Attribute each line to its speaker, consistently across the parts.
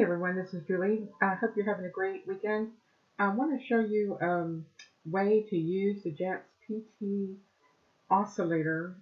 Speaker 1: Hi everyone, this is Julie. I hope you're having a great weekend. I want to show you a way to use the Jats PT oscillator,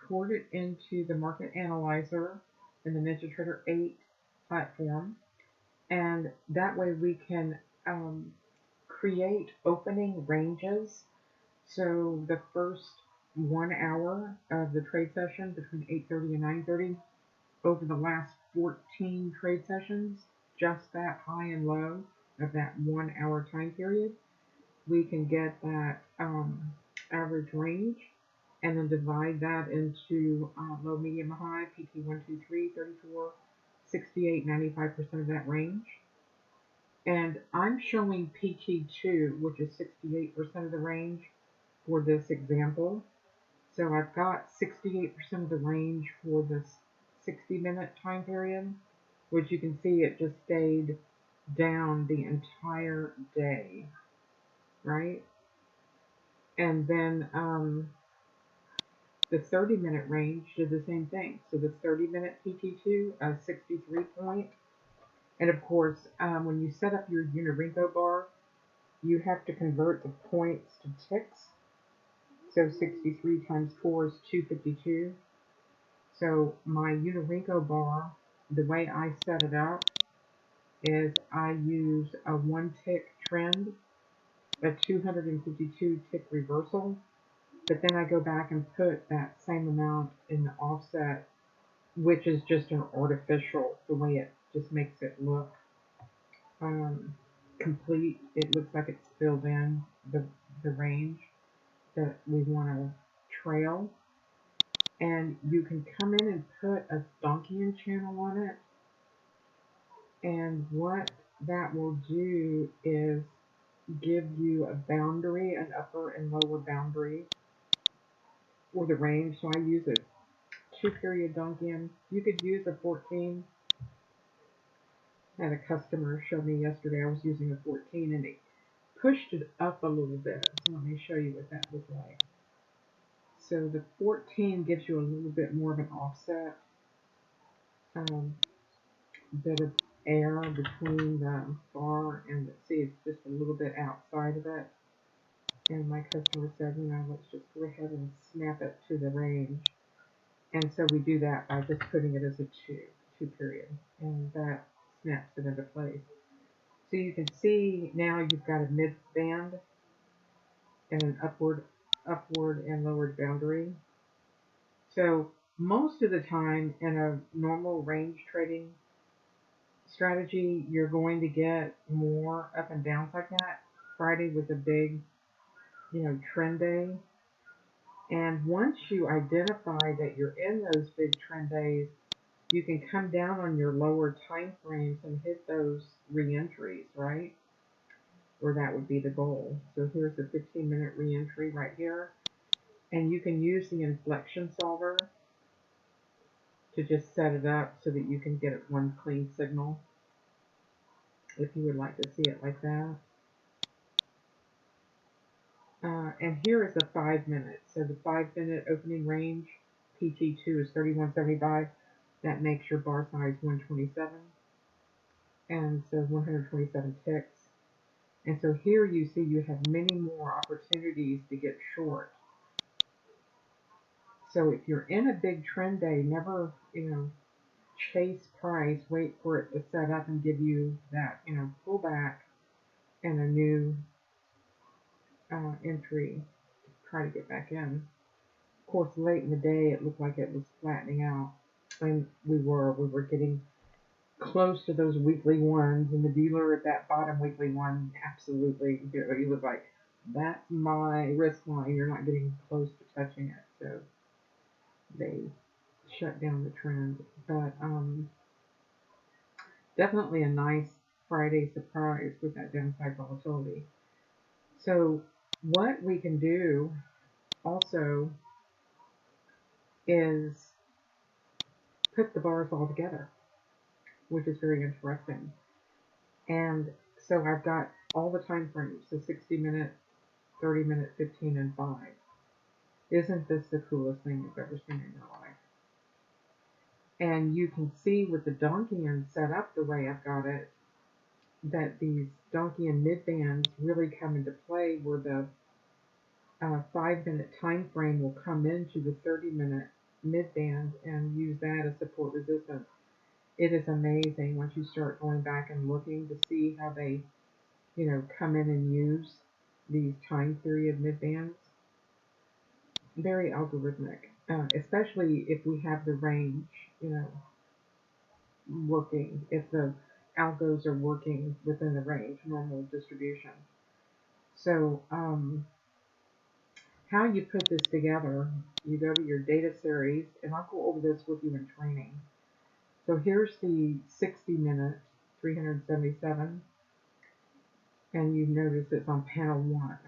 Speaker 1: port it into the market analyzer in the NinjaTrader 8 platform, and that way we can create opening ranges. So the first 1 hour of the trade session between 8:30 and 9:30, over the last 14 trade sessions, just that high and low of that 1 hour time period, we can get that average range and then divide that into low, medium, high, PT 1, 2, 3, 34, 68, 95% of that range. And I'm showing PT2, which is 68% of the range for this example. So I've got 68% of the range for this 60-minute time period, which you can see it just stayed down the entire day, right? And then the 30-minute range did the same thing. So the 30-minute PT2, 63 point. And of course, when you set up your Unirenko bar, you have to convert the points to ticks. So 63 times 4 is 252. So my Unirenko bar, the way I set it up is I use a 1-tick trend, a 252 tick reversal, but then I go back and put that same amount in the offset, which is just an artificial, the way it just makes it look complete. It looks like it's filled in the range that we want to trail. And you can come in and put a Stonkian channel on it. And what that will do is give you a boundary, an upper and lower boundary for the range. So I use a 2-period Donkian. You could use a 14. I had a customer show me yesterday I was using a 14 and they pushed it up a little bit. So let me show you what that was like. So the 14 gives you a little bit more of an offset, bit of air between the bar and see, it's just a little bit outside of it. And my customer said, let's just go ahead and snap it to the range. And so we do that by just putting it as a 2 period, and that snaps it into place. So you can see now you've got a mid band and an upward and lowered boundary. So most of the time in a normal range trading strategy, you're going to get more up and downs like that. Friday was a big, trend day. And once you identify that you're in those big trend days, you can come down on your lower time frames and hit those re-entries, right? Or that would be the goal. So here's a 15-minute re-entry right here. And you can use the inflection solver to just set it up so that you can get one clean signal if you would like to see it like that. And here is a 5-minute. So the 5-minute opening range, PT2 is 31.75. That makes your bar size 127. And so 127 ticks. And so here you see you have many more opportunities to get short. So if you're in a big trend day, never, chase price, wait for it to set up and give you that, pullback and a new entry to try to get back in. Of course, late in the day, it looked like it was flattening out. And we were getting close to those weekly ones, and the dealer at that bottom weekly one, absolutely, he was like, that's my risk line, you're not getting close to touching it. So they shut down the trend. But definitely a nice Friday surprise with that downside volatility. So what we can do also is put the bars all together, which is very interesting. And so I've got all the time frames, so 60-minute, 30-minute, 15, and 5. Isn't this the coolest thing you've ever seen in your life? And you can see with the Donchian set up the way I've got it, that these Donchian mid-bands really come into play where the 5-minute time frame will come into the 30-minute mid-band and use that as support resistance. It is amazing once you start going back and looking to see how they, come in and use these time period mid-bands. Very algorithmic, especially if we have the range, working, if the algos are working within the range, normal distribution. So how you put this together, you go to your data series, and I'll go over this with you in training. So here's the 60-minute, 377, and you notice it's on panel 1.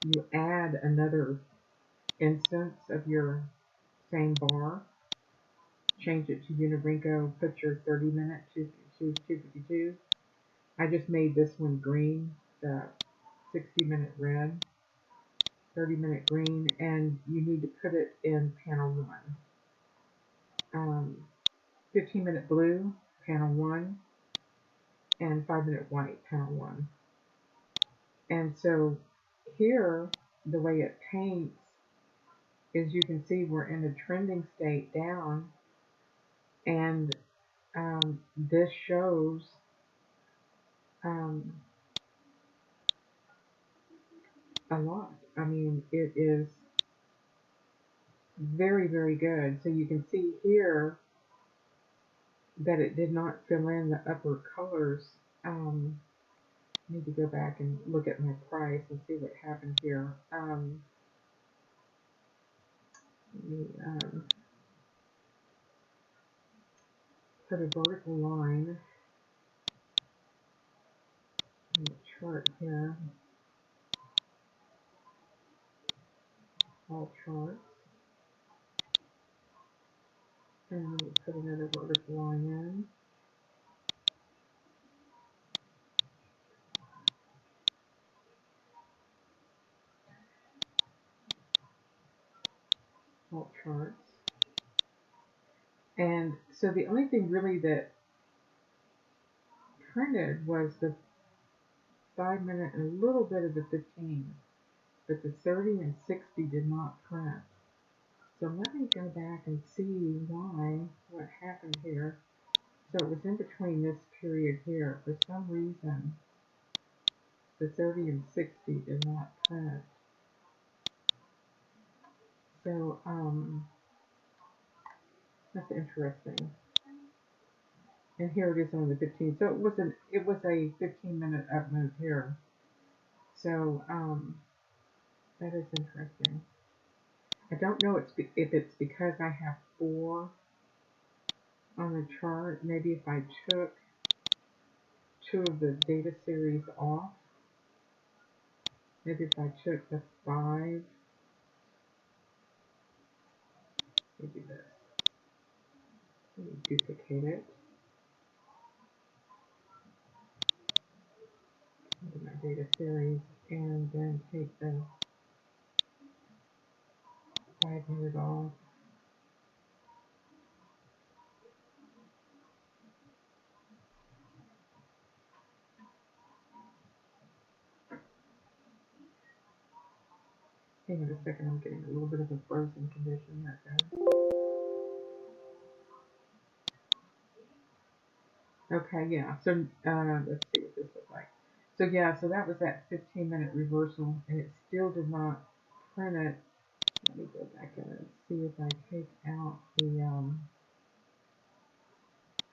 Speaker 1: You add another instance of your same bar, change it to Unirenko, put your 30-minute to 252. I just made this one green, the 60-minute red, 30-minute green, and you need to put it in panel 1. 15-minute blue, panel 1, and 5-minute white, panel 1. And so here, the way it paints is you can see we're in a trending state down, and this shows a lot. I mean, it is very, very good. So you can see here that it did not fill in the upper colors. I need to go back and look at my price and see what happened here. Let me put a vertical line in the chart here. All charts. And we'll put another vertical line in. All charts. And so the only thing really that printed was the 5-minute and a little bit of the 15, but the 30 and 60 did not print. So let me go back and see what happened here. So it was in between this period here. For some reason, the 30 and 60 did not print. So that's interesting. And here it is on the 15. So it was a 15-minute up move here. So that is interesting. I don't know if it's because I have 4 on the chart. Maybe if I took 2 of the data series off. Maybe if I took the 5. Maybe this. Let me duplicate it. Into my data series, and then take the 500 off. Hang on a second, I'm getting a little bit of a frozen condition there, guys. Okay, yeah, so let's see what this looks like. So yeah, so that was that 15-minute reversal, and it still did not print it. Let me go back in and see if I take out the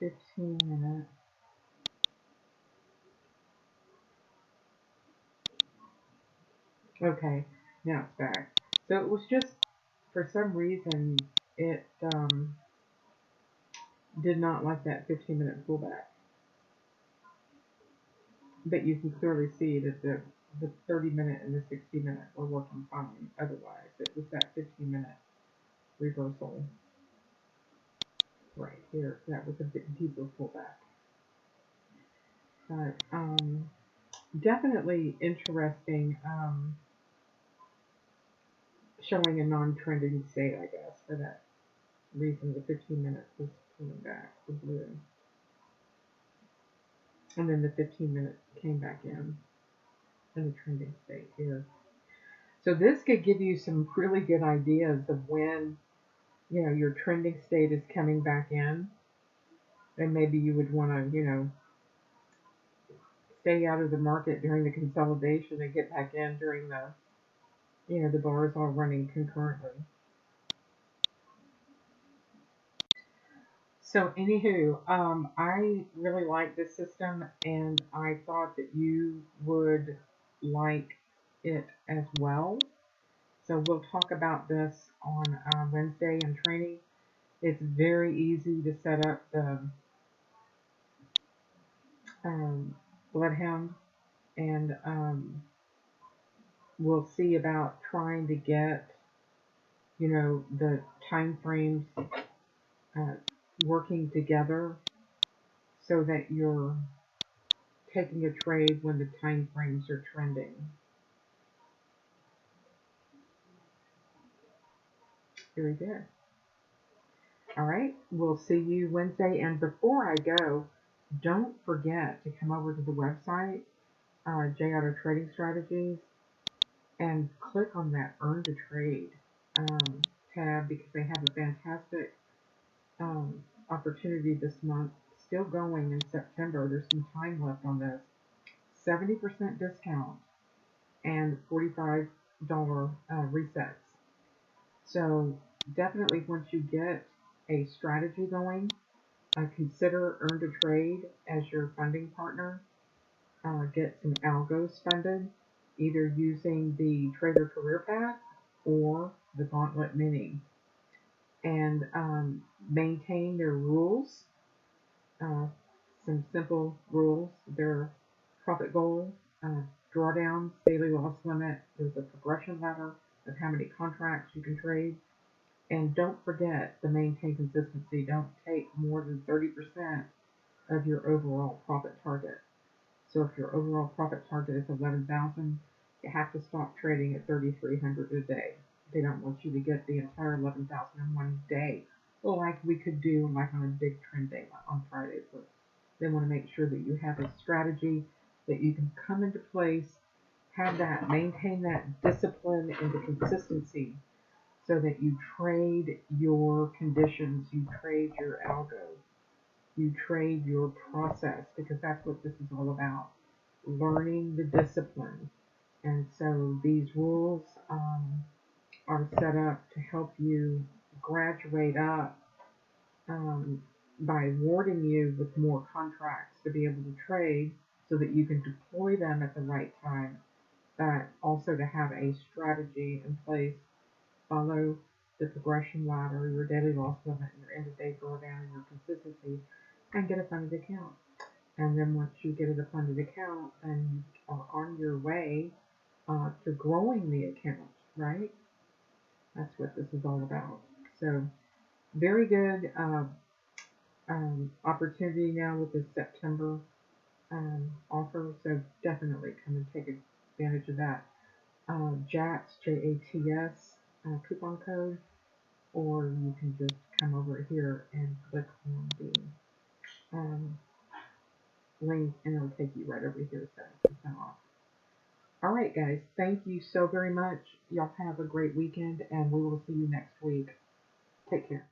Speaker 1: 15-minute. Okay, now it's back. So it was just, for some reason, it did not like that 15-minute pullback. But you can clearly see that the 30-minute and the 60-minute were working fine. Otherwise, it was that 15-minute reversal right here. That was a bit deeper pullback. But definitely interesting, showing a non-trending state, I guess, for that reason. The 15 minutes was pulling back the blue. And then the 15 minutes came back in the trending state here. So this could give you some really good ideas of when, your trending state is coming back in. And maybe you would want to, stay out of the market during the consolidation and get back in during the bars all running concurrently. So anywho, I really like this system, and I thought that you would like it as well. So we'll talk about this on Wednesday in training. It's very easy to set up the bloodhound, and we'll see about trying to get the time frames working together so that you're taking a trade when the time frames are trending. Very good. All right, we'll see you Wednesday. And before I go, don't forget to come over to the website, J Trading Strategies, and click on that Earn to Trade tab, because they have a fantastic opportunity this month, still going in September. There's some time left on this. 70% discount and $45 resets. So definitely, once you get a strategy going, consider Earn to Trade as your funding partner. Get some algos funded, either using the Trader Career Path or the Gauntlet Mini, and maintain their rules. Some simple rules: their profit goal, drawdowns, daily loss limit. There's a progression ladder of how many contracts you can trade. And don't forget to maintain consistency. Don't take more than 30% of your overall profit target. So if your overall profit target is 11,000, you have to stop trading at 3,300 a day. They don't want you to get the entire 11,000 in one day, like we could do like on a big trend day on Fridays. But they want to make sure that you have a strategy that you can come into place, maintain that discipline and the consistency, so that you trade your conditions, you trade your algo, you trade your process, because that's what this is all about, learning the discipline. And so these rules are set up to help you graduate up by awarding you with more contracts to be able to trade, so that you can deploy them at the right time, but also to have a strategy in place. Follow the progression ladder, your daily loss limit, your end of day drawdown, and your consistency, and get a funded account. And then once you get a funded account, then you are on your way to growing the account, right? That's what this is all about. So very good opportunity now with the September offer. So definitely come and take advantage of that. Jats, Jats, coupon code, or you can just come over here and click on the link, and it'll take you right over here to 7% off. All right, guys, thank you so very much. Y'all have a great weekend, and we will see you next week. Take care.